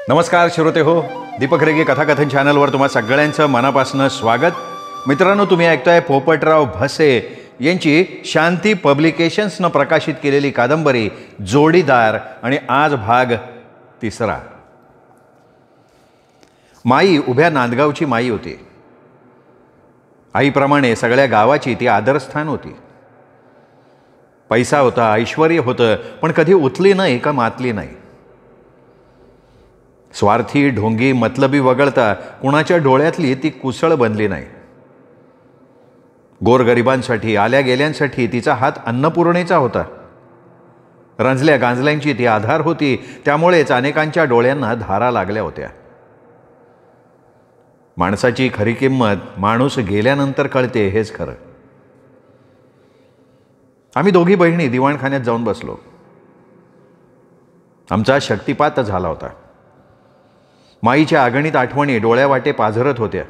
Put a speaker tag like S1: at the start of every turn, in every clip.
S1: नमस्कार श्रोते हो, दीपक रेगे कथाकथन चॅनलवर तुम्हा सगळ्यांचं मनापासून स्वागत. मित्रांनो, तुम्ही ऐकताय पोपटराव भसे यांची शांती पब्लिकेशन्सनं प्रकाशित केलेली कादंबरी जोडीदार आणि आज भाग 3. माई उभ्या नांदगावची माई होती. आईप्रमाणे सगळ्या गावाची ती आदरस्थान होती. पैसा होता, ऐश्वर्य होतं, पण कधी उतली नाही का मातली नाही. स्वार्थी, ढोंगी, मतलबी वगळता कुणाच्या डोळ्यातली ती कुसळ बनली नाही. गोरगरिबांसाठी, आल्या गेल्यांसाठी तिचा हात अन्नपूर्णेचा होता. रंजल्या गांजल्यांची ती आधार होती. त्यामुळेच अनेकांच्या डोळ्यांना धारा लागल्या होत्या. माणसाची खरी किंमत माणूस गेल्यानंतर कळते, हेच खरं. आम्ही दोघी बहिणी दिवाणखान्यात जाऊन बसलो. आमचा शक्तिपात झाला होता. माईच्या अगणित आठवणी डोळ्यावाटे पाझरत होत्या.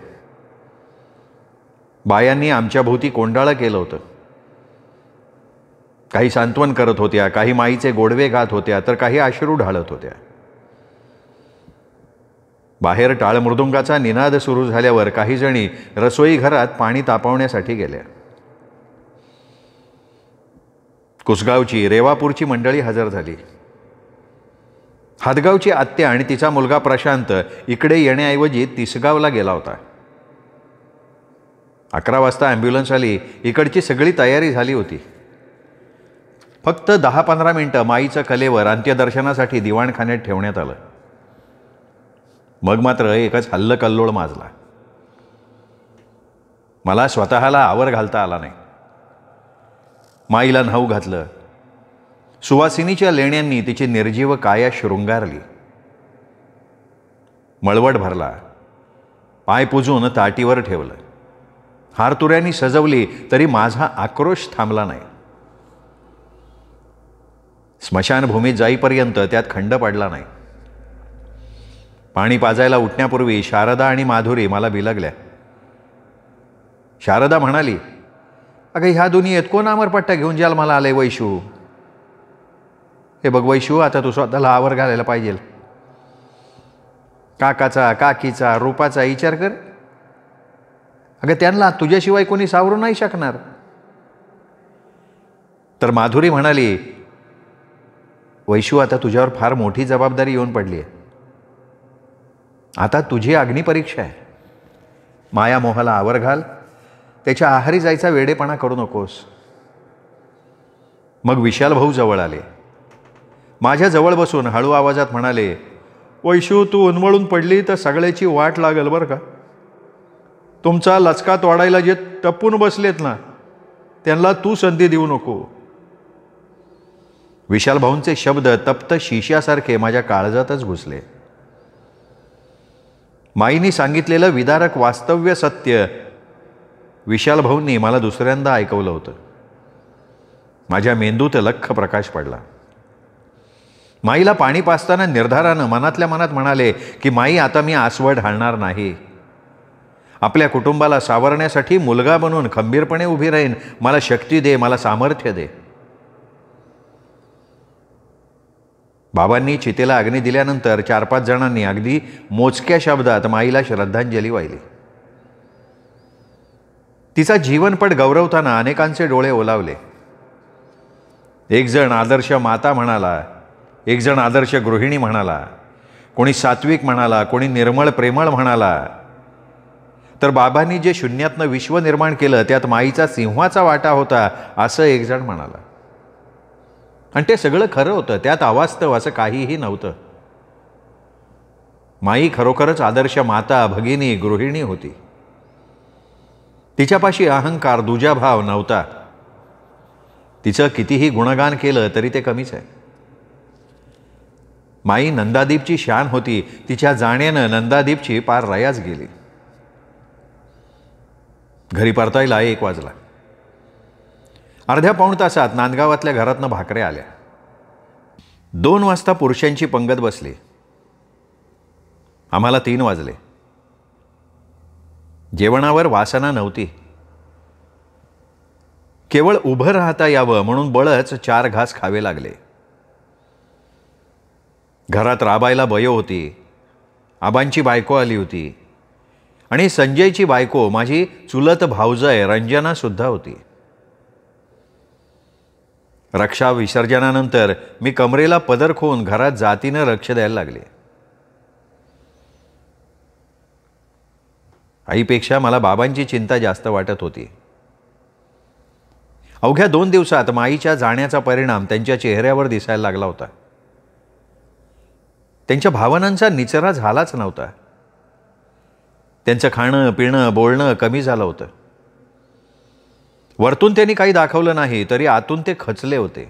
S1: बायांनी आमच्या भोवती कोंडाळं केलं होतं. काही सांत्वन करत होत्या, काही माईचे गोडवे गात होत्या, तर काही अश्रू ढाळत होत्या. बाहेर टाळमृदुंगाचा निनाद सुरू झाल्यावर काही जणी रसोई घरात पाणी तापवण्यासाठी गेल्या. कुसगावची, रेवापूरची मंडळी हजर झाली. हादगावची आत्या आणि तिचा मुलगा प्रशांत इकडे येण्याऐवजी तिसगावला गेला होता. 11 वाजता ॲम्ब्युलन्स आली. इकडची सगळी तयारी झाली होती. फक्त 10-15 मिनटं माईचं कलेवर अंत्यदर्शनासाठी दिवाणखान्यात ठेवण्यात आलं. मग मात्र एकच हल्लकल्लोळ माजला. मला स्वतःला आवर घालता आला नाही. माईला न्हाऊ घातलं. सुवासिनीच्या लेण्यांनी तिची निर्जीव काया शृंगारली. मळवट भरला. पाय पुजून ताटीवर ठेवलं. हारतुऱ्यांनी सजवली तरी माझा आक्रोश थांबला नाही. स्मशानभूमीत जाईपर्यंत त्यात खंड पडला नाही. पाणी पाजायला उठण्यापूर्वी शारदा आणि माधुरी मला बिलगल्या. शारदा म्हणाली, अगं ह्या दुनियेत कोण अमरपट्टा घेऊन ज्याला मला आले वैशू. हे बघ वैशू, आता तू स्वतःला आवर घालायला पाहिजे. काकाचा, काकीचा, रूपाचा विचार कर. अगं त्यांना तुझ्याशिवाय कोणी सावरू नाही शकणार. तर माधुरी म्हणाली, वैशू, आता तुझ्यावर फार मोठी जबाबदारी येऊन पडली आहे. आता तुझी अग्निपरीक्षा आहे. माया मोहाला आवर घाल. त्याच्या आहारी जायचा वेडेपणा करू नकोस. मग विशाल भाऊ जवळ आले. माझ्या जवळ बसून हळू आवाजात म्हणाले, वैशू, तू उन्मळून पडली तर सगळ्याची वाट लागेल बरं का. तुमचा लचका तोडायला जे टपून बसलेत ना, त्यांना तू संधी देऊ नको. विशाल भाऊंचे शब्द तप्त शिश्यासारखे माझ्या काळजातच घुसले. माईनी सांगितलेलं विदारक वास्तव्य सत्य विशाल भाऊंनी मला दुसऱ्यांदा ऐकवलं होतं. माझ्या मेंदूत लख्ख प्रकाश पडला. माईला पाणी पाजताना निर्धारानं मनातल्या मनात म्हणाले की माई, आता मी आसवड ढाळणार नाही. आपल्या कुटुंबाला सावरण्यासाठी मुलगा बनून खंबीरपणे उभी राहीन. मला शक्ती दे, मला सामर्थ्य दे. बाबांनी चितेला अग्नी दिल्यानंतर 4-5 जणांनी अगदी मोजक्या शब्दात माईला श्रद्धांजली वाहिली. तिचा जीवनपट गौरवताना अनेकांचे डोळे ओलावले. एक जण आदर्श माता म्हणाला, एक जण आदर्श गृहिणी म्हणाला, कोणी सात्विक म्हणाला, कोणी निर्मळ प्रेमळ म्हणाला. तर बाबांनी जे शून्यातनं विश्व निर्माण केलं त्यात माईचा सिंहाचा वाटा होता, असं एक जण म्हणाला. आणि ते सगळं खरं होतं. त्यात अवास्तव असं काहीही नव्हतं. माई खरोखरच आदर्श माता, भगिनी, गृहिणी होती. तिच्यापाशी अहंकार, दुजाभाव नव्हता. तिचं कितीही गुणगान केलं तरी ते कमीच आहे. माई नंदादीपची शान होती. तिच्या जाण्यानं नंदादीपची पार रयाच गेली. घरी परतायला 1 वाजला. अर्ध्या पाऊण तासात नांदगावातल्या घरातनं भाकऱ्या आल्या. 2 वाजता पुरुषांची पंगत बसली. आम्हाला 3 वाजले. जेवणावर वासना नव्हती. केवळ उभं राहता यावं म्हणून बळच 4 घास खावे लागले. घरात राबायला बयो होती. आबांची बायको आली होती आणि संजयची बायको माझी चुलत भावजय रंजनासुद्धा होती. रक्षा विसर्जनानंतर मी कमरेला पदर खोवून घरात जातीनं लक्ष द्यायला लागले. आईपेक्षा मला बाबांची चिंता जास्त वाटत होती. अवघ्या 2 दिवसात माईच्या जाण्याचा परिणाम त्यांच्या चेहऱ्यावर दिसायला लागला होता. त्यांच्या भावनांचा निचरा झालाच नव्हता. त्यांचं खाणं पिणं बोलणं कमी झालं होतं. वरतून त्यांनी काही दाखवलं नाही तरी आतून ते खचले होते.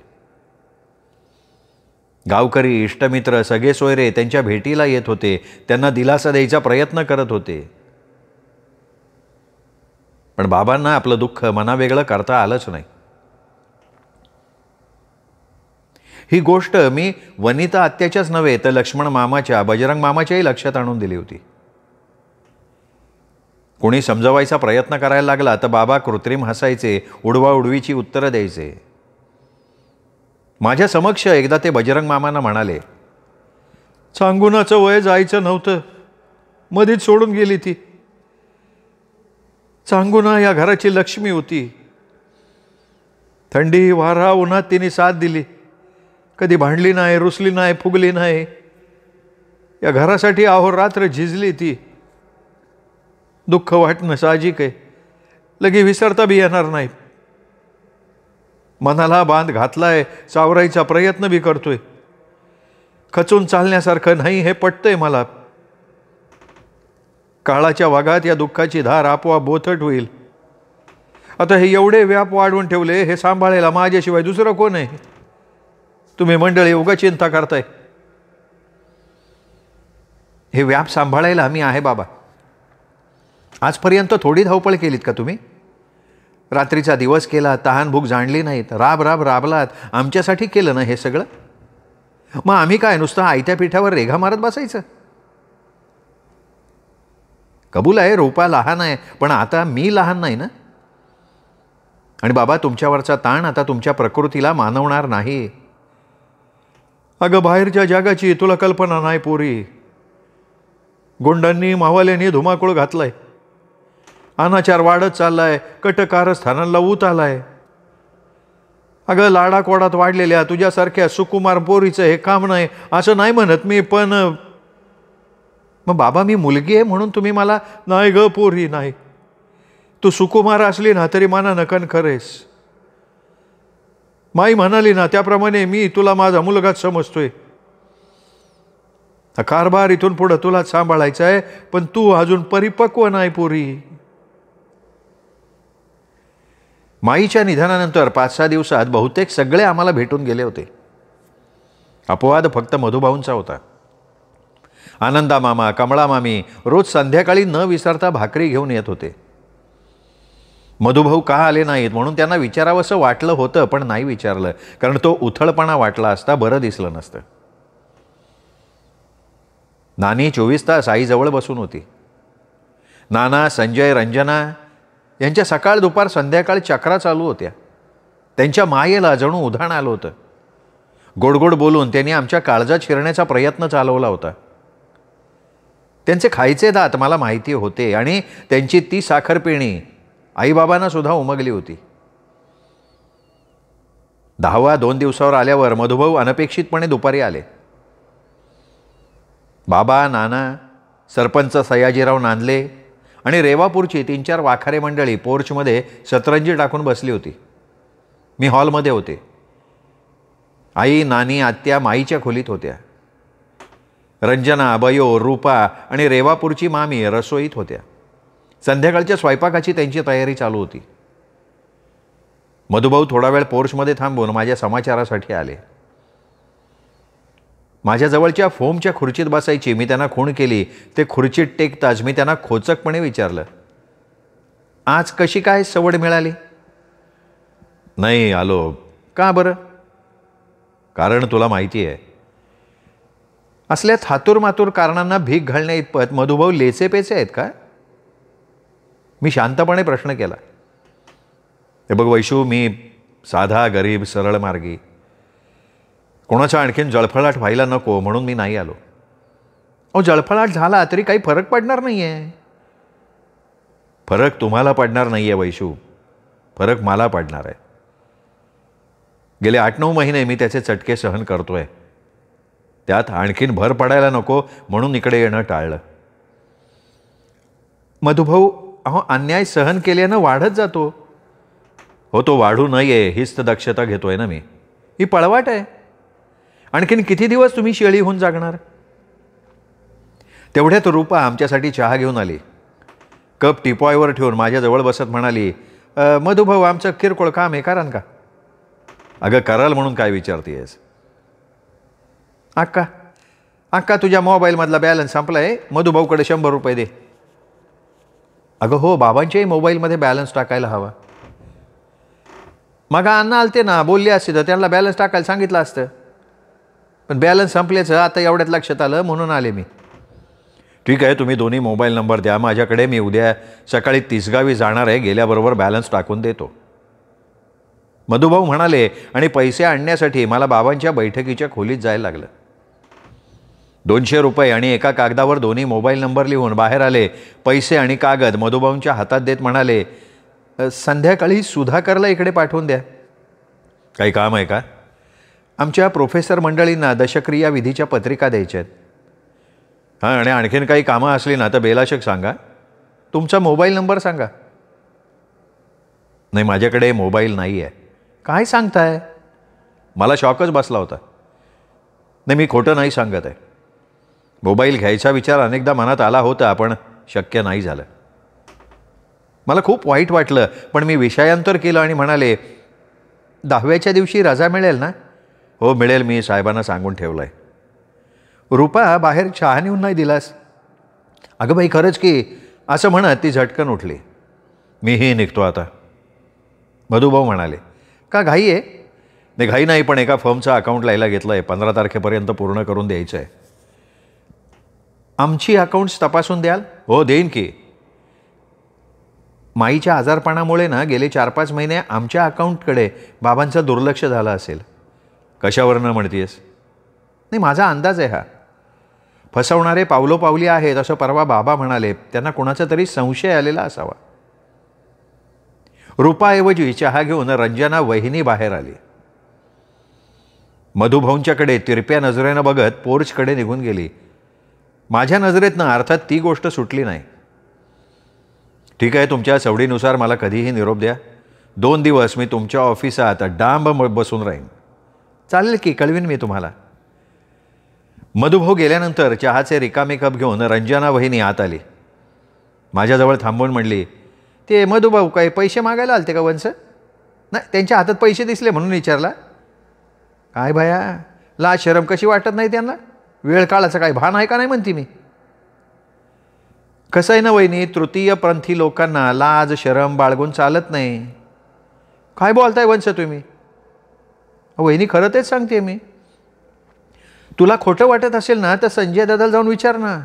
S1: गावकरी इष्टमित्र सगळे सोयरे त्यांच्या भेटीला येत होते, त्यांना दिलासा द्यायचा प्रयत्न करत होते. पण बाबांना आपलं दुःख मनावेगळं करता आलंच नाही. ही गोष्ट मी वनिता आत्याच्याच नव्हे तर लक्ष्मण मामाच्या, बजरंग मामाच्याही लक्षात आणून दिली होती. कोणी समजवायचा प्रयत्न करायला लागला तर बाबा कृत्रिम हसायचे, उडवाउडवीची उत्तरं द्यायचे. माझ्या समक्ष एकदा ते बजरंग मामांना म्हणाले, चांगुनाचं वय जायचं नव्हतं, मधीच सोडून गेली ती. चांगुना या घराची लक्ष्मी होती. थंडी वारा उन्हात तिने साथ दिली, कधी भांडली नाही, रुसली नाही, फुगली नाही. या घरासाठी अहोरात्र झिजली ती. दुःख वाटणं साहजिक आहे, लगे विसरता बी येणार नाही. मनाला बांध घातलाय, सावरायचा प्रयत्न बी करतोय. खचून चालण्यासारखं नाही हे पटतंय मला. काळाच्या वागात या दुःखाची धार आपोआप बोथट होईल. आता हे एवढे व्याप वाढवून ठेवले, हे सांभाळायला माझ्याशिवाय दुसरं कोण आहे? तुम्ही मंडळी उगा चिंता करताय. हे व्याप सांभाळायला मी आहे बाबा. आजपर्यंत थोडी धावपळ केलीत का तुम्ही? रात्रीचा दिवस केला, तहान भूक जाणली नाहीत, राब राबलात, आमच्यासाठी केलं ना हे सगळं. मग आम्ही काय नुसतं आयत्या पिठावर रेघा मारत बसायचं? कबूल आहे, रूपा लहान आहे, पण आता मी लहान नाही ना. आणि बाबा तुमच्यावरचा ताण आता तुमच्या प्रकृतीला मानवणार नाही. अगं बाहेरच्या जगाची तुला कल्पना नाही पोरी. गुंडांनी मावाल्यांनी धुमाकूळ घातलाय, अनाचार वाढत चाललाय, कटकारस्थानांना ऊत आलाय. अगं लाडाकोडात वाढलेल्या तुझ्यासारख्या सुकुमार पोरीचं हे काम नाही असं नाही म्हणत मी, पण मग बाबा मी मुलगी आहे म्हणून तुम्ही मला नाही ग पोरी नाही. तू सुकुमार असली ना तरी मना नकन खरेस. माई म्हणाली ना त्याप्रमाणे मी तुला माझा मुलगाच समजतोय. कारभार इथून पुढं तुलाच सांभाळायचा आहे, पण तू अजून परिपक्व नाही पोरी. माईच्या निधनानंतर 5-6 दिवसात बहुतेक सगळे आम्हाला भेटून गेले होते. अपवाद फक्त मधुभाऊंचा होता. आनंदा मामा, कमळा मामी रोज संध्याकाळी न विसरता भाकरी घेऊन येत होते. मधुभाऊ का आले नाहीत म्हणून त्यांना विचारावंसं वाटलं होतं, पण नाही विचारलं, कारण तो उथळपणा वाटला असता बरं दिसलं नसतं. नानी 24 तास आईजवळ बसून होती. नाना, संजय, रंजना यांच्या सकाळ दुपार संध्याकाळ चक्रा चालू होत्या. त्यांच्या मायेला जणू उधाण आलं होतं. गोडगोड बोलून त्यांनी आमच्या काळजात शिरण्याचा प्रयत्न चालवला होता. त्यांचे खायचे दात मला माहिती होते आणि त्यांची ती साखरपिणी आईबाबांना सुद्धा उमगली होती. 10व्या 2 दिवसावर आल्यावर मधुभाऊ अनपेक्षितपणे दुपारी आले. बाबा, नाना, सरपंच सयाजीराव नांदले आणि रेवापूरची 3-4 वाखारे मंडळी पोर्चमध्ये सतरंजी टाकून बसली होती. मी हॉलमध्ये होते. आई, नानी, आत्या माईच्या खोलीत होत्या. रंजना, बयो, रूपा आणि रेवापूरची मामी रसोईत होत्या. संध्याकाळच्या स्वयंपाकाची त्यांची तयारी चालू होती. मधुभाऊ थोडा वेळ पोर्चमध्ये थांबून माझ्या समाचारासाठी आले. माझ्या जवळच्या फोमच्या खुर्चीत बसायची मी त्यांना खूण केली. ते खुर्चीत टेकताच मी त्यांना खोचकपणे विचारलं, आज कशी काय सवड मिळाली? नाही आलो. का बरं? कारण तुला माहिती आहे, असल्या थातूरमातूर कारणांना भीक घालण्या इतपत मधुभाऊ लेसेपेचे आहेत का? मी शांतपणे प्रश्न केला. हे बघ वैशू, मी साधा गरीब सरळ मार्गी, कोणाचा आणखीन जळफळाट व्हायला नको म्हणून मी नाही आलो. अहो जळफळाट झाला तरी काही फरक पडणार नाही आहे. फरक तुम्हाला पडणार नाही आहे वैशू, फरक मला पडणार आहे. गेले 8-9 महिने मी त्याचे चटके सहन करतोय. त्यात आणखीन भर पडायला नको म्हणून इकडे येणं टाळलं. मधुभाऊ, अहो अन्याय सहन केल्यानं वाढत जातो. हो, तो वाढू नये हीच तर दक्षता घेतोय ना मी. ही पळवाट आहे. आणखीन किती दिवस तुम्ही शेळी होऊन जागणार. तेवढ्यात रूपा आमच्यासाठी चहा घेऊन आली. कप टिपॉयवर ठेवून माझ्याजवळ बसत म्हणाली, मधुभाऊ आमचं किरकोळ काम आहे, करान का. अगं कराल म्हणून काय विचारतेस. अक्का अक्का तुझ्या मोबाईलमधला बॅलन्स संपलाय, मधुभाऊकडे 100 रुपये दे. अगं हो, बाबांच्याही मोबाईलमध्ये बॅलन्स टाकायला हवा. मग अण्णा आलते ना, बोलले असते तर त्यांना बॅलन्स टाकायला सांगितलं असतं, पण बॅलन्स संपल्याचं आता एवढ्यात लक्षात आलं म्हणून आले मी. ठीक आहे, तुम्ही दोन्ही मोबाईल नंबर द्या माझ्याकडे, मी उद्या सकाळी तिसगावी जाणार आहे, गेल्याबरोबर बॅलन्स टाकून देतो. मधुभाऊ म्हणाले आणि पैसे आणण्यासाठी मला बाबांच्या बैठकीच्या खोलीत जायला लागलं. 200 रुपये आणि एका कागदावर दोन्ही मोबाईल नंबर लिहून बाहेर आले. पैसे आणि कागद मधुभाऊंच्या हातात देत म्हणाले, संध्याकाळी सुधाकरला इकडे पाठवून द्या. काही काम आहे का. आमच्या प्रोफेसर मंडळींना दशक्रिया विधीच्या पत्रिका द्यायच्या आहेत. हां, आणि आणखीन काही कामं असली ना तर बेलाशक सांगा. तुमचा मोबाईल नंबर सांगा. नाही, माझ्याकडे मोबाईल नाही आहे. काय सांगताय. मला शॉकच बसला होता. नाही, मी खोटं नाही सांगत आहे. मोबाईल घ्यायचा विचार अनेकदा मनात आला होता, पण शक्य नाही झालं. मला खूप वाईट वाटलं, पण मी विषयांतर केलं आणि म्हणाले, 10व्याच्या दिवशी रजा मिळेल ना. हो मिळेल, मी साहेबांना सांगून ठेवलं आहे. रूपा, बाहेर चहा नेऊन नाही दिलास. अगं बाई खरंच की, असं म्हणत ती झटकन उठली. मीही निघतो आता. मधुभाऊ म्हणाले, का घाई आहे. नाही घाई नाही, पण एका फर्मचा अकाउंट लायला घेतलं आहे, 15 तारखेपर्यंत पूर्ण करून द्यायचं आहे. आमची अकाउंट्स तपासून द्याल. हो देईन की. माईच्या आजारपणामुळे ना गेले 4-5 महिने आमच्या अकाउंटकडे बाबांचं दुर्लक्ष झालं असेल. कशावरनं म्हणतेस. नाही, माझा अंदाज आहे हा. फसवणारे पावलोपावली आहेत असं परवा बाबा म्हणाले. त्यांना कोणाचा तरी संशय आलेला असावा. रूपाऐवजी चहा घेऊन रंजना वहिनी बाहेर आली. मधुभाऊंच्याकडे तिरप्या नजरेनं बघत पोर्चकडे निघून गेली. माझ्या नजरेतनं अर्थात ती गोष्ट सुटली नाही. ठीक आहे, तुमच्या सवडीनुसार मला कधीही निरोप द्या. 2 दिवस मी तुमच्या ऑफिसात डांब बसून राहीन. चालेल की, कळवीन मी तुम्हाला. मधुभाऊ गेल्यानंतर चहाचे रिकामे कप घेऊन रंजना वहिनी आत आली. माझ्याजवळ थांबून म्हणली, ते मधुभाऊ काही पैसे मागायला आलते का वंस. नाही, त्यांच्या हातात पैसे दिसले म्हणून विचारला. काय भया, लाज शरम कशी वाटत नाही त्यांना. वेळ काळाचं काय भान आहे का नाही म्हणते मी. कसं आहे ना वहिनी, तृतीयपंथी लोकांना लाज शरम बाळगून चालत नाही. काय बोलताय वंस तुम्ही. वहिनी खरं तेच सांगते मी. तुला खोटं वाटत असेल ना तर संजय दादाला जाऊन विचार ना.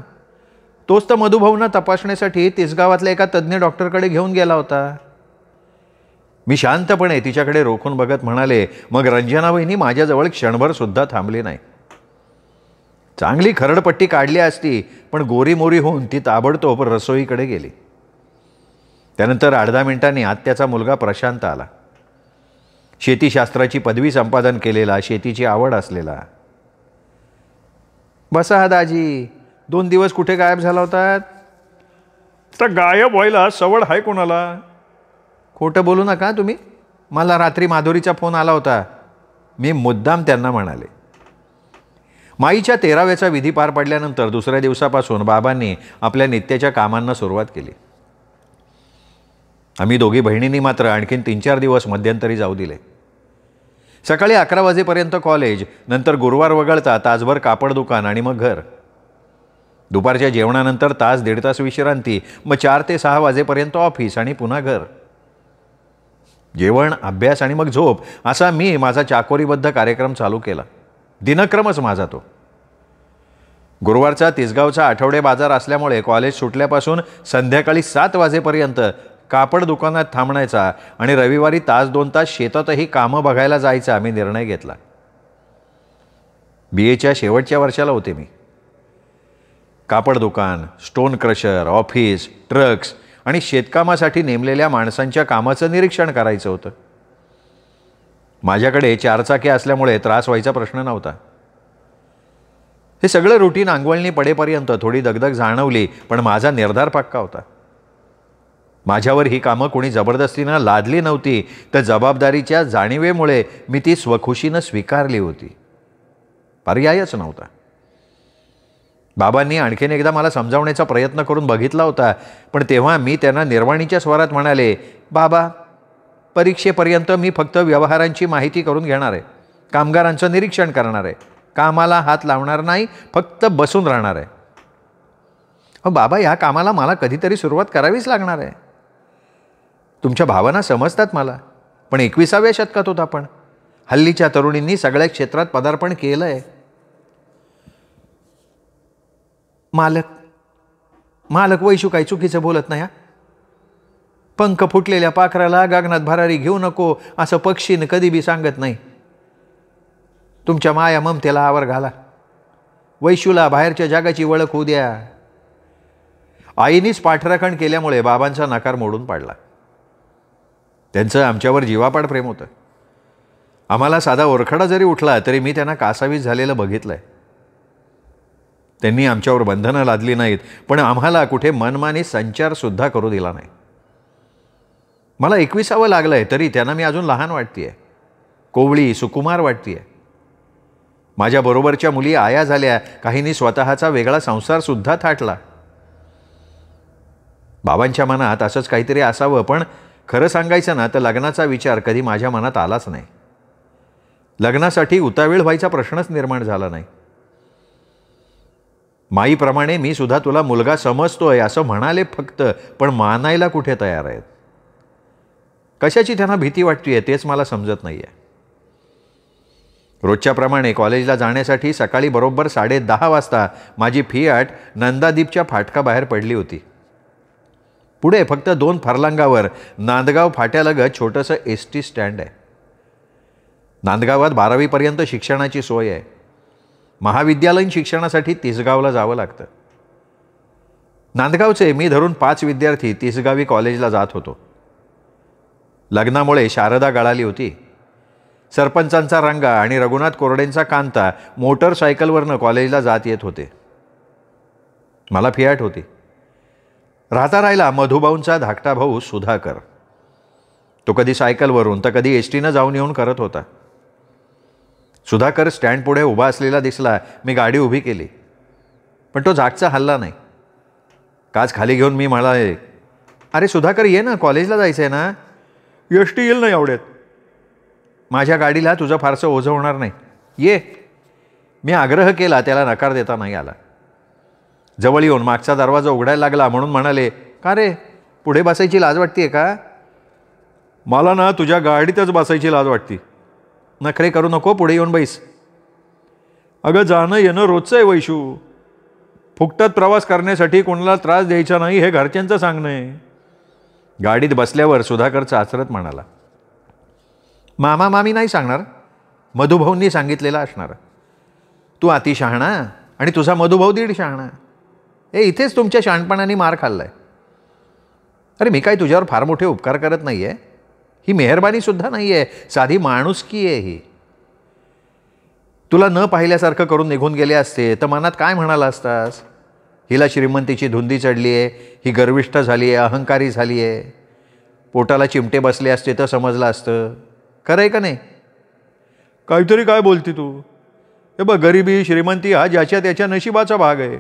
S1: तोच तर मधुभाऊंना तपासण्यासाठी तिसगावातल्या एका तज्ज्ञ डॉक्टरकडे घेऊन गेला होता. मी शांतपणे तिच्याकडे रोखून बघत म्हणाले. मग रंजना वहिनी माझ्याजवळ क्षणभर सुद्धा थांबली नाही. चांगली खरडपट्टी काढली असती, पण गोरीमोरी होऊन ती ताबडतोब रसोईकडे गेली. त्यानंतर 8-10 मिनिटांनी आत्याचा मुलगा प्रशांत आला. शेतीशास्त्राची पदवी संपादन केलेला, शेतीची आवड असलेला. बसा दाजी, 2 दिवस कुठे गायब झाला होतात. तर गायब व्हायला सवड आहे कोणाला. खोटं बोलू नका तुम्ही. मला रात्री माधुरीचा फोन आला होता. मी मुद्दाम त्यांना म्हणाले. माईच्या 13व्याचा विधी पार पडल्यानंतर दुसऱ्या दिवसापासून बाबांनी आपल्या नित्याच्या कामांना सुरुवात केली. आम्ही दोघी बहिणींनी मात्र आणखीन 3-4 दिवस मध्यंतरी जाऊ दिले. सकाळी 11 वाजेपर्यंत कॉलेज, नंतर गुरुवार वगळता तासभर कापड दुकान आणि मग घर. दुपारच्या जेवणानंतर तास 1.5 तास विश्रांती, मग 4 ते 6 वाजेपर्यंत ऑफिस आणि पुन्हा घर. जेवण, अभ्यास आणि मग झोप असा मी माझा चाकोरीबद्ध कार्यक्रम चालू केला. दिनक्रमच माझा तो. गुरुवारचा तिसगावचा आठवडे बाजार असल्यामुळे कॉलेज सुटल्यापासून संध्याकाळी 7 वाजेपर्यंत कापड दुकानात थांबण्याचा आणि रविवारी तास 2 तास शेतातही कामं बघायला जायचा मी निर्णय घेतला. BAच्या शेवटच्या वर्षाला होते मी. कापड दुकान, स्टोन क्रशर, ऑफिस, ट्रक्स आणि शेतकामासाठी नेमलेल्या माणसांच्या कामाचं निरीक्षण करायचं होतं. माझ्याकडे 4 चाकी असल्यामुळे त्रास व्हायचा प्रश्न नव्हता. हे सगळं रुटीन अंगवळणी पडेपर्यंत थोडी दगदग जाणवली, पण माझा निर्धार पक्का होता. माझ्यावर ही कामं कोणी जबरदस्तीनं लादली नव्हती, तर जबाबदारीच्या जाणीवेमुळे मी ती स्वखुशीनं स्वीकारली होती. पर्यायच नव्हता. बाबांनी आणखीन एकदा मला समजावण्याचा प्रयत्न करून बघितला होता, पण तेव्हा मी त्यांना निर्वाणीच्या स्वरात म्हणाले, बाबा, परीक्षेपर्यंत मी फक्त व्यवहारांची माहिती करून घेणार आहे, कामगारांचं निरीक्षण करणार आहे, कामाला हात लावणार नाही, फक्त बसून राहणार आहे. बाबा, ह्या कामाला मला कधीतरी सुरुवात करावीच लागणार आहे. तुमच्या भावना समजतात मला, पण 21व्या शतकात होत आपण. हल्लीच्या तरुणींनी सगळ्या क्षेत्रात पदार्पण केलं आहे. मालक वैशू काही चुकीचं बोलत नाही. पंख फुटलेल्या पाखराला गगनात भरारी घेऊ नको असं पक्षीनं कधी बी सांगत नाही. तुमच्या माया ममतेला आवर घाला. वैशूला बाहेरच्या जगाची ओळख होऊ द्या. आईनीच पाठराखण केल्यामुळे बाबांचा नकार मोडून पाडला. त्यांचं आमच्यावर जीवापाड प्रेम होतं. आम्हाला साधा ओरखडा जरी उठला तरी मी त्यांना कासावीस झालेलं बघितलंय. त्यांनी आमच्यावर बंधनं लादली नाहीत, पण आम्हाला कुठे मनमानी संचारसुद्धा करू दिला नाही. मला 21वं लागलंय तरी त्यांना मी अजून लहान वाटतेय, कोवळी सुकुमार वाटतेय. माझ्याबरोबरच्या मुली आया झाल्या, काहींनी स्वतःचा वेगळा संसारसुद्धा थाटला. बाबांच्या मनात असंच काहीतरी असावं, पण खरं सांगायचं ना तर लग्नाचा विचार कधी माझ्या मनात आलाच नाही. लग्नासाठी उतावीळ व्हायचा प्रश्नच निर्माण झाला नाही. माईप्रमाणे मी सुद्धा तुला मुलगा समजतोय असं म्हणाले फक्त, पण मानायला कुठे तयार आहेत. कशाची त्यांना भीती वाटतेय तेच मला समजत नाही आहे. रोजच्याप्रमाणे कॉलेजला जाण्यासाठी सकाळी बरोबर 10:30 वाजता माझी फियाट नंदादीपच्या फाटकाबाहेर पडली होती. पुढे फक्त 2 फरलांगावर नांदगाव फाट्यालगत छोटंसं ST स्टँड आहे. नांदगावात 12वीपर्यंत शिक्षणाची सोय आहे. महाविद्यालयीन शिक्षणासाठी तिसगावला जावं लागतं. नांदगावचे मी धरून 5 विद्यार्थी तिसगावी कॉलेजला जात होतो. लग्नामुळे शारदा गळाली होती. सरपंचांचा रंगा आणि रघुनाथ कोरडेंचा कांता मोटरसायकलवरनं कॉलेजला जात येत होते. मला फियाट होती. राहता राहिला मधुभाऊंचा धाकटा भाऊ सुधाकर. तो कधी सायकलवरून तर कधी STनं जाऊन येऊन करत होता. सुधाकर स्टँड पुढे उभा असलेला दिसला. मी गाडी उभी केली, पण तो जागचा हल्ला नाही. काच खाली घेऊन मी म्हणाले, अरे सुधाकर, ये ना, कॉलेजला जायचं आहे ना. ST येईल ना एवढ्यात. माझ्या गाडीला तुझं फारसं ओझं होणार नाही, ये. मी आग्रह केला, त्याला नकार देता नाही आला. जवळ येऊन मागचा दरवाजा उघडायला लागला म्हणून म्हणाले, का रे, पुढे बसायची लाज वाटते का? मला ना तुझ्या गाडीतच बसायची लाज वाटते. नखरे करू नको, पुढे येऊन बैस. अगं, जाणं येणं रोजचं आहे वैशू. फुकटात प्रवास करण्यासाठी कोणाला त्रास द्यायचा नाही हे घरच्यांचं सांगणं आहे. गाडीत बसल्यावर सुधाकरचा आचरत म्हणाला, मामा मामी नाही सांगणार, मधुभाऊंनी सांगितलेलं असणार. तू अति शहाणा आणि तुझा मधुभाऊ 1.5 शहाणा. इथेच तुमच्या शहाणपणाने मार खाल्लाय. अरे, मी काय तुझ्यावर फार मोठे उपकार करत नाही आहे. ही मेहरबानीसुद्धा नाही आहे, साधी माणुसकी आहे ही. तुला न पाहिल्यासारखं करून निघून गेले असते तर मनात काय म्हणाला असतास? हिला श्रीमंतीची धुंदी चढली आहे, ही गर्विष्ठ झाली आहे, अहंकारी झाली आहे. पोटाला चिमटे बसले असते तर समजलं असतं. खरं आहे का नाही? काहीतरी काय बोलती तू? हे बघ, गरिबी श्रीमंती हा ज्याच्या त्याच्या नशिबाचा भाग आहे.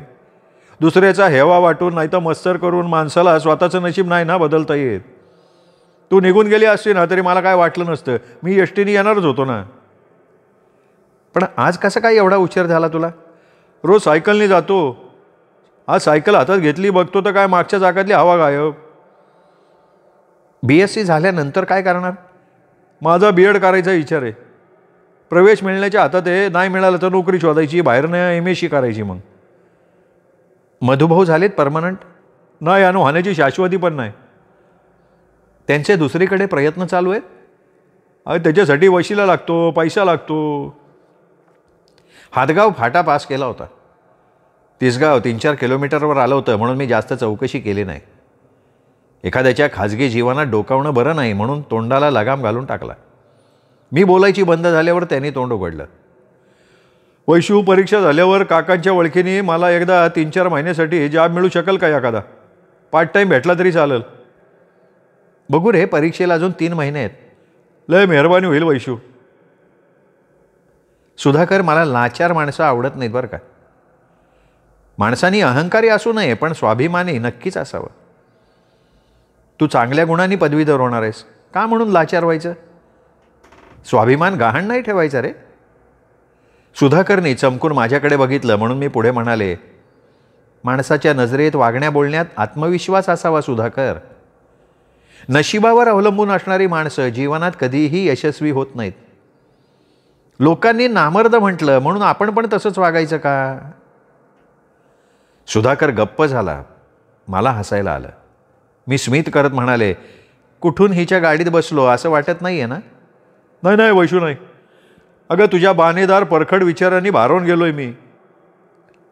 S1: दुसऱ्याचा हेवा वाटून नाही तर मत्सर करून माणसाला स्वतःचं नशीब नाही ना बदलता येत. तू निघून गेली असती ना तरी मला काय वाटलं नसतं. मी STने येणारच होतो ना. पण आज कसं काय एवढा उशीर झाला तुला? रोज सायकलने जातो, आज सायकल हातात घेतली बघतो तर काय मागच्या चाकातली हवा गायब. BSc झाल्यानंतर काय करणार? माझा BEd करायचा विचार आहे. प्रवेश मिळण्याच्या हातात आहे, नाही मिळालं तर नोकरी शोधायची, बाहेरनं MSc करायची. मग मधुभाऊ झालेत परमनंट? नाही, आणि होण्याची शाश्वती पण नाही. त्यांचे दुसरीकडे प्रयत्न चालू आहेत. अरे, त्याच्यासाठी वशिला लागतो, पैसा लागतो. हातगाव फाटा पास केला होता. तिसगाव 3-4 किलोमीटरवर आलं होतं म्हणून मी जास्त चौकशी केली नाही. एखाद्याच्या खाजगी जीवनात डोकावणं बरं नाही म्हणून तोंडाला लगाम घालून टाकला. मी बोलायची बंद झाल्यावर त्यांनी तोंड उघडलं. वैशू, परीक्षा झाल्यावर काकांच्या ओळखीने मला एकदा 3-4 महिन्यासाठी जॉब मिळू शकेल का? एखादा पार्ट टाईम भेटला तरी चालेल. बघू रे, परीक्षेला अजून 3 महिने आहेत. लय मेहरबानी होईल वैशू. सुधाकर, मला लाचार माणसं आवडत नाहीत बरं का. माणसांनी अहंकारी असू नये पण स्वाभिमानी नक्कीच असावं. तू चांगल्या गुणांनी पदवीधर होणार आहेस का म्हणून लाचार व्हायचं? स्वाभिमान गहाण नाही ठेवायचा रे. सुधाकरने चमकून माझ्याकडे बघितलं म्हणून मी पुढे म्हणाले, माणसाच्या नजरेत वागण्या बोलण्यात आत्मविश्वास असावा सुधाकर. नशिबावर अवलंबून असणारी माणसं जीवनात कधीही यशस्वी होत नाहीत. लोकांनी नामर्द म्हटलं म्हणून आपण पण तसंच वागायचं का? सुधाकर गप्प झाला. मला हसायला आलं. मी स्मित करत म्हणाले, कुठून हिच्या गाडीत बसलो असं वाटत नाही आहे ना? नाही नाही वैशू, नाही. अगं, तुझ्या बाणेदार परखड विचारांनी भारावून गेलोय मी.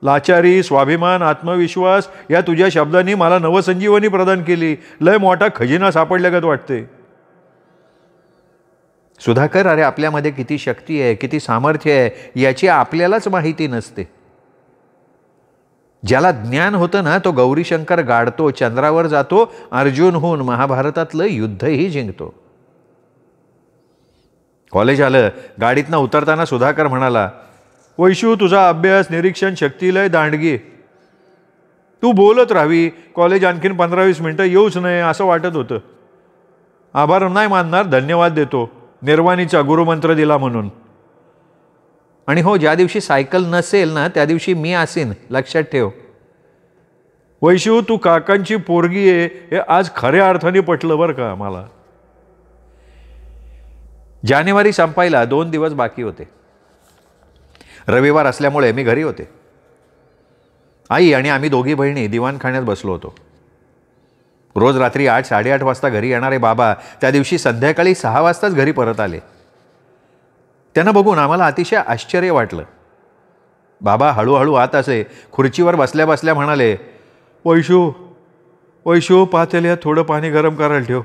S1: लाचारी, स्वाभिमान, आत्मविश्वास या तुझ्या शब्दांनी मला नवसंजीवनी प्रदान केली. लय मोठा खजिना सापडल्यागत वाटते. सुधाकर, अरे आपल्यामध्ये किती शक्ती आहे, किती सामर्थ्य आहे याची आपल्यालाच माहिती नसते. ज्याला ज्ञान होतं ना तो गौरीशंकर गाडतो, चंद्रावर जातो, अर्जुन होऊन महाभारतातलं युद्धही जिंकतो. कॉलेज आलं. गाडीतनं उतरताना सुधाकर म्हणाला, वैशू, तुझा अभ्यास, निरीक्षण शक्ती लय दांडगी. तू बोलत राहावी. कॉलेज आणखीन 15-20 मिनटं येऊच नाही असं वाटत होतं. आभार नाही मानणार, धन्यवाद देतो. निर्वाणीचा गुरुमंत्र दिला म्हणून. आणि हो, ज्या दिवशी सायकल नसेल ना त्या दिवशी मी असेन, लक्षात ठेव. वैशू, तू काकांची पोरगी आहे हे आज खऱ्या अर्थाने पटलं बरं का मला. जानेवारी संपायला 2 दिवस बाकी होते. रविवार असल्यामुळे मी घरी होते. आई आणि आम्ही दोघी बहिणी दिवाणखान्यात बसलो होतो. रोज रात्री 8-8:30 वाजता घरी येणारे बाबा त्या दिवशी संध्याकाळी 6 वाजताच घरी परत आले. त्यांना बघून आम्हाला अतिशय आश्चर्य वाटलं. बाबा हळूहळू आत असे खुर्चीवर बसल्या बसल्या म्हणाले, वैशू, पातेल्यात थोडं पाणी गरम करायला ठेव.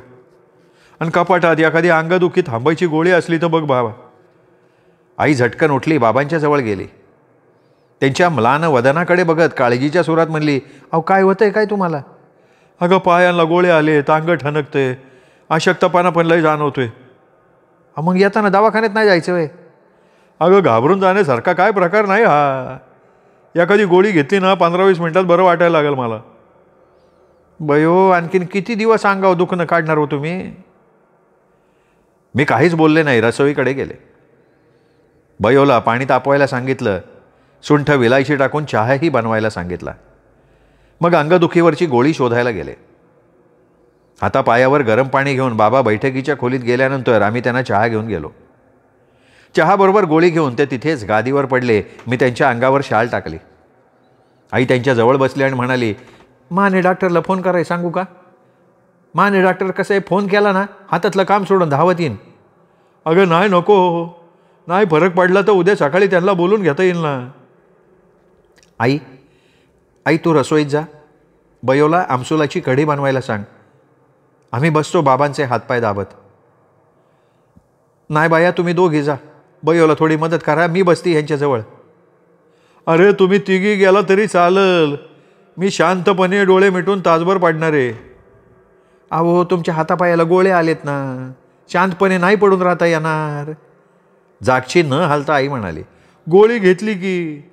S1: आणि कपाटात एखादी अंगदुखी थांबायची गोळी असली तर बघ बाबा. आई झटकन उठली, बाबांच्या जवळ गेली. त्यांच्या म्लान वदनाकडे बघत काळजीच्या सुरात म्हणली, अहो काय होतंय काय तुम्हाला? अगं, पायांना गोळे आले, अंग ठणकते, अशक्तपणा पण लय जाणवतोय. मग येताना दवाखान्यात नाही जायचं वय? अगं, घाबरून जाण्यासारखा काय प्रकार नाही हा. एखादी गोळी घेतली ना 15-20 मिनिटात बरं वाटायला लागेल मला. बयो, आणखीन किती दिवस अंगावर दुखणं काढणार हो तुम्ही? मी काहीच बोलले नाही, रसोईकडे गेले. बयोला पाणी तापवायला सांगितलं. सुंठ विलायची टाकून चहाही बनवायला सांगितला. मग अंगदुखीवरची गोळी शोधायला गेले. हातापायावर गरम पाणी घेऊन बाबा बैठकीच्या खोलीत गेल्यानंतर आम्ही त्यांना चहा घेऊन गेलो. चहाबरोबर गोळी घेऊन ते तिथेच गादीवर पडले. मी त्यांच्या अंगावर शाल टाकली. आई त्यांच्या जवळ बसली आणि म्हणाली, माने डॉक्टरला फोन करायला सांगू का? माने डॉक्टर कसं आहे, फोन केला ना हातातलं काम सोडून धावत येईन. अगं नाही, नको, नाही फरक पडला तर उद्या सकाळी त्यांना बोलून घेता येईल ना. आई तू रसोईत जा. बयोला आमसुलाची कढी बनवायला सांग. आम्ही बसतो बाबांचे हातपाय दाबत. नाही बाया, तुम्ही दोघी जा. बयोला थोडी मदत करा, मी बसती यांच्याजवळ. अरे तुम्ही तिघी गेला तरी चालल, मी शांतपणे डोळे मिटून तासभर पडणार आहे. अहो, तुमच्या हातापायाला गोळे आलेत ना, शांतपणे नाही पडून राहता येणार. जागची न हालता आई म्हणाली, गोळी घेतली की.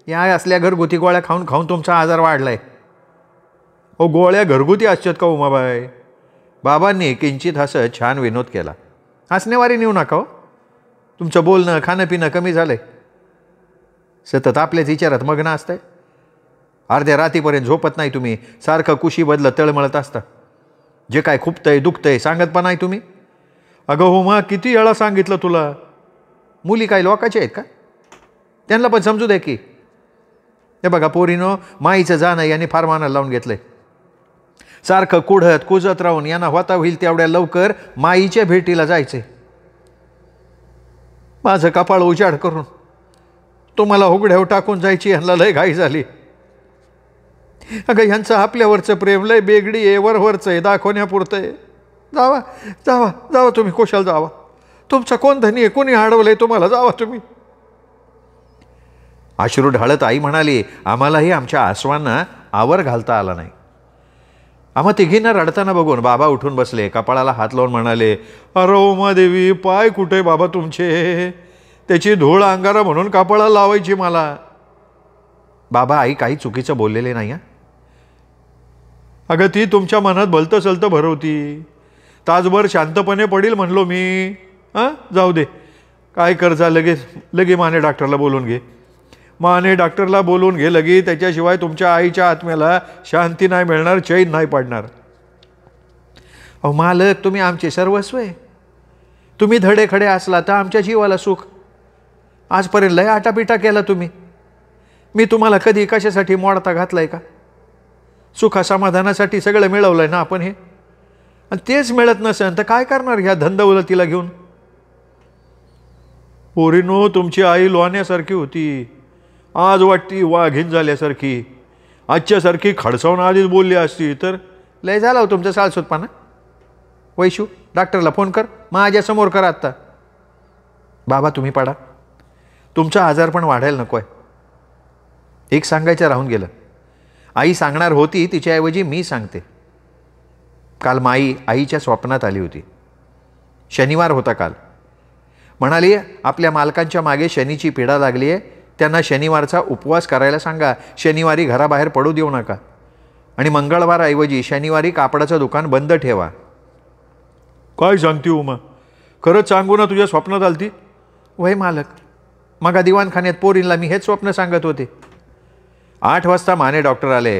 S1: या असल्या घरगुती गोळ्या खाऊन खाऊन तुमचा आजार वाढलाय. हो, गोळ्या घरगुती असतात का उमाबाई? बाबांनी किंचित हसत छान विनोद केला. हसण्यावारी नेऊ नका हो. तुमचं बोलणं खाणं पिणं कमी झालंय. सतत आपल्याच विचारात मग्न असतंय. अर्ध्या रातीपर्यंत झोपत नाही तुम्ही. सारखं कुशी बदलत तळमळत असता. जे काय खुपतंय दुखतंय सांगत पण नाही तुम्ही. अगं हो, मग किती वेळा सांगितलं तुला. मुली काय लोकाचे आहेत का? त्यांना पण समजू दे की. हे बघा पोरीनो, माईचं जाणं यांनी फार मानाला लावून घेतलंय. सारखं कुढत कुजत राहून यांना होता होईल तेवढ्या लवकर माईच्या भेटीला जायचे. माझं कपाळ उजाड करून तुम्हाला उघड्यावर टाकून जायची यांना लय घाई झाली. अगं ह्यांचं आपल्यावरचं प्रेम लय बेगडी आहे, वरवरचं आहे, दाखवण्यापुरतं आहे. जावा जावा जावा तुम्ही, कोशाल जावा. तुमचा कोण धनी आहे, कोणी अडवलं आहे तुम्हाला, जावा तुम्ही. अश्रू ढाळत आई म्हणाली, आम्हालाही आमच्या आसवांना आवर घालता आला नाही. आम्हा तिघींना रडताना बघून बाबा उठून बसले, कपाळाला हात लावून म्हणाले, अरे उमादेवी, पाय कुठे बाबा तुमचे? त्याची धूळ अंगारा म्हणून कपाळाला लावायची मला. बाबा, आई काही चुकीचं बोललेले नाही. अगं ती तुमच्या मनात भलतं सलतं भरवती. तासभर शांतपणे पडील म्हणलो मी. जाऊ दे, काय करजा, लगे माने डॉक्टरला बोलून घे. माने डॉक्टरला बोलून घे लगी. त्याच्याशिवाय तुमच्या आईच्या आत्म्याला शांती नाही मिळणार, चैन नाही पडणार. अहो मालक, तुम्ही आमचे सर्वस्व आहे. तुम्ही धडेखडे असला तर आमच्या जीवाला सुख. आजपर्यंत लय आटापिटा केला तुम्ही. मी तुम्हाला कधी कशासाठी मोडता घातलाय का? सुखा समाधानासाठी सगळं मिळवलंय ना आपण हे. आणि तेच मिळत नसेल तर काय करणार ह्या धंदौलतीला घेऊन? पोरीनो, तुमची आई लोण्यासारखी होती, आज वाटती वाघीण झाल्यासारखी. आजच्यासारखी खडसावून आधीच बोलली असती तर लय झाला हो तुमचं सालसूतपणा. वैशू, डॉक्टरला फोन कर, माझ्यासमोर कर आत्ता. बाबा तुम्ही पडा, तुमचा आजारपण वाढायला नको आहे. एक सांगायचं राहून गेलं. आई सांगणार होती, तिच्याऐवजी मी सांगते. काल माई आईच्या स्वप्नात आली होती. शनिवार होता काल. म्हणाली, आपल्या मालकांच्या मागे शनीची पीडा लागली आहे, त्यांना शनिवारचा उपवास करायला सांगा. शनिवारी घराबाहेर पडू देऊ नका. आणि मंगळवारऐवजी शनिवारी कापडाचं दुकान बंद ठेवा. काय सांगते उमा? खरंच सांगू ना, तुझ्या स्वप्नात आलती? वय मालक, मग दिवाणखान्यात पोरींला मी हेच स्वप्न सांगत होते. 8 वाजता माने डॉक्टर आले.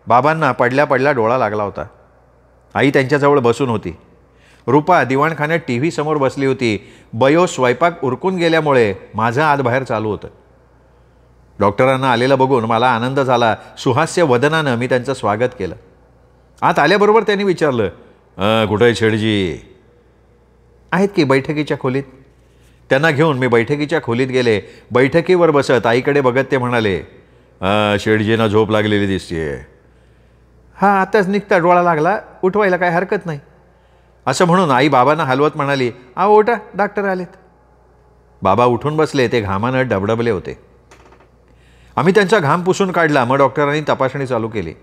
S1: बाबांना पडल्या पडल्या डोळा लागला होता. आई त्यांच्याजवळ बसून होती. रूपा दिवाणखान्यात TV समोर बसली होती. बयो स्वयंपाक उरकून गेल्यामुळे माझं आत बाहेर चालू होतं. डॉक्टरांना आलेलं बघून मला आनंद झाला. सुहास्य वदनानं मी त्यांचं स्वागत केलं. आत आल्याबरोबर त्यांनी विचारलं, कुठे आहे शेडजी? आहेत की बैठकीच्या खोलीत. त्यांना घेऊन मी बैठकीच्या खोलीत गेले. बैठकीवर बसत आईकडे बघत ते म्हणाले, शेडजींना झोप लागलेली दिसतीये. हां, आताच निघता डोळा लागला, उठवायला काय हरकत नाही. असं म्हणून आई बाबांना हलवत म्हणाली, ओटा, डॉक्टर आलेत. बाबा उठून बसले. ते घामानं डबडबले होते. आम्ही त्यांचा घाम पुसून काढला. मग डॉक्टरांनी तपासणी चालू केली.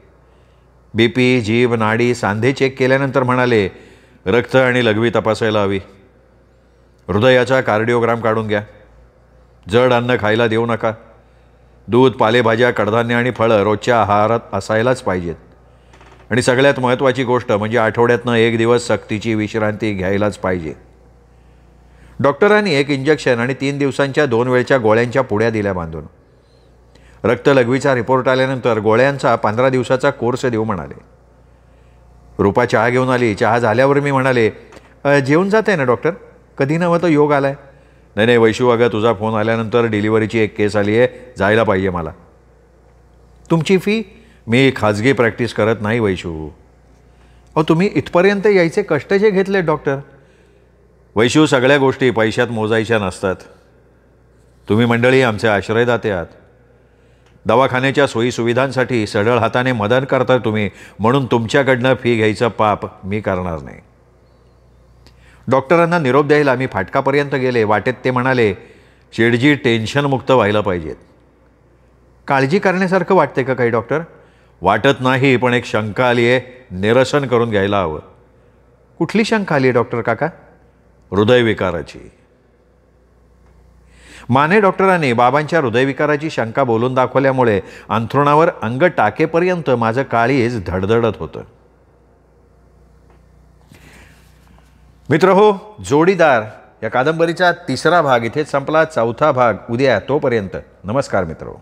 S1: BP, जीभ, नाडी, सांधे चेक केल्यानंतर म्हणाले, रक्त आणि लघवी तपासायला हवी. हृदयाचा कार्डिओग्राम काढून घ्या. जड अन्न खायला देऊ नका. दूध, पालेभाज्या, कडधान्य आणि फळं रोजच्या आहारात असायलाच पाहिजेत. आणि सगळ्यात महत्त्वाची गोष्ट म्हणजे आठवड्यातनं 1 दिवस सक्तीची विश्रांती घ्यायलाच पाहिजे. डॉक्टरांनी 1 इंजेक्शन आणि 3 दिवसांच्या 2 वेळच्या गोळ्यांच्या पुड्या दिल्या बांधून. रक्तलघवीचा रिपोर्ट आल्यानंतर गोळ्यांचा 15 दिवसाचा कोर्स देऊ म्हणाले. रूपा चहा घेऊन आली. चहा झाल्यावर मी म्हणाले, जेवून जाते ना डॉक्टर? कधी नव्हतं योग आलाय. नाही वैशू, अगं तुझा फोन आल्यानंतर डिलिव्हरीची एक केस आली आहे, जायला पाहिजे मला. तुमची फी? मी खाजगी प्रॅक्टिस करत नाही वैशू. तुम्ही इथपर्यंत यायचे कष्ट जे घेतले डॉक्टर. वैशू, सगळ्या गोष्टी पैशात मोजायच्या नसतात. तुम्ही मंडळी आमचे आश्रयदाते आहात. दवाखान्याच्या सोयीसुविधांसाठी सढळ हाताने मदत करता तुम्ही, म्हणून तुमच्याकडनं फी घ्यायचं पाप मी करणार नाही. डॉक्टरांना निरोप द्यायला मी फाटकापर्यंत गेले. वाटेत ते म्हणाले, शेडजी टेन्शनमुक्त व्हायला पाहिजेत. काळजी करण्यासारखं वाटते का काही डॉक्टर? वाटत नाही, पण एक शंका आली आहे, निरसन करून घ्यायला हवं. कुठली शंका आली आहे डॉक्टर काका? हृदयविकाराची. माने डॉक्टरांनी बाबांच्या हृदयविकाराची शंका बोलून दाखवल्यामुळे अंथरुणावर अंग टाकेपर्यंत माझं काळीज धडधडत होतं. मित्रहो, जोडीदार या कादंबरीचा 3रा भाग इथेच संपला. 4था भाग उद्या. तोपर्यंत नमस्कार मित्रहो.